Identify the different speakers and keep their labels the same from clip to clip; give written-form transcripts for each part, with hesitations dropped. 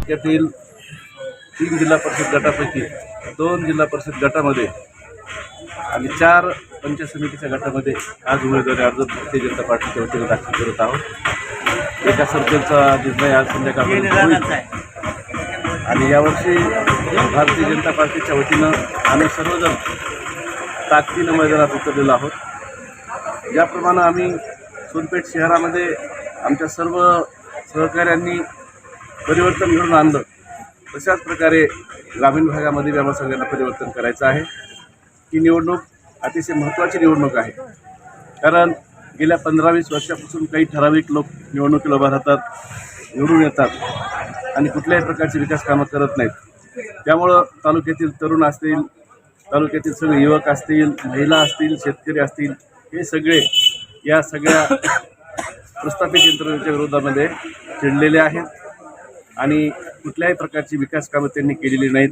Speaker 1: तालुक्यातील 3 जिल्हा परिषद गटापैकी 2 जिल्हा परिषद गटामध्ये आणि 4 पंचायत समितीच्या गटामध्ये आज उमेदवारी अर्ज भारतीय जनता पार्टीच्या वतीने दाखल करत आहोत। एका सर्कलचा निर्णय आज संध्याकाळपर्यंत होईल आणि यावर्षी भारतीय जनता पार्टीच्या वतीनं आम्ही सर्वजण ताकदीनं मैदानात उतरलेलो आहोत। ज्याप्रमाणे आम्ही सोनपेठ शहरामध्ये आमच्या सर्व सहकाऱ्यांनी परिवर्तन घडून आणलं, तशाच प्रकारे ग्रामीण भागामध्ये आम्हाला सगळ्यांना परिवर्तन करायचं आहे। ही निवडणूक अतिशय महत्त्वाची निवडणूक आहे, कारण गेल्या 15-20 वर्षापासून काही ठराविक लोक निवडणुकीला उभा राहतात, निवडून येतात आणि कुठल्याही प्रकारची विकास कामं करत नाहीत। त्यामुळं तालुक्यातील तरुण असतील, तालुक्यातील सगळे युवक असतील, महिला असतील, शेतकरी असतील, हे सगळे या सगळ्या प्रस्थापित यंत्रणेच्या विरोधामध्ये चिडलेले आहेत आणि कुठल्याही प्रकारची विकास कामं त्यांनी केलेली नाहीत।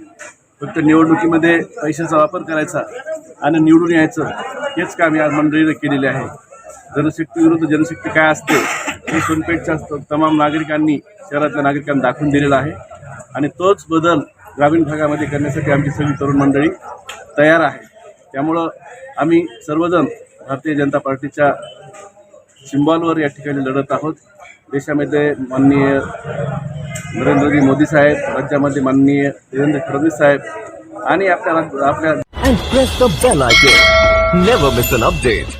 Speaker 1: फक्त निवडणुकीमध्ये पैशाचा वापर करायचा आणि निवडून यायचं, हेच काम या मंडळीने केलेले आहे। जनशक्ती विरुद्ध जनशक्ती काय असते हे सोनपेठच्या तमाम नागरिकांनी, शहरातल्या नागरिकांनी दाखवून दिलेलं आहे आणि तोच बदल ग्रामीण भागामध्ये करण्यासाठी आमची सगळी तरुण मंडळी तयार आहे। त्यामुळं आम्ही सर्वजण भारतीय जनता पार्टीच्या सिंबॉलवर या ठिकाणी लढत आहोत। देशामध्ये माननीय नरेंद्रजी मोदी साहेब, राज्यामध्ये माननीय देवेंद्र फडणवीस साहेब आणि आपल्या
Speaker 2: and press the bell icon. Never miss an update.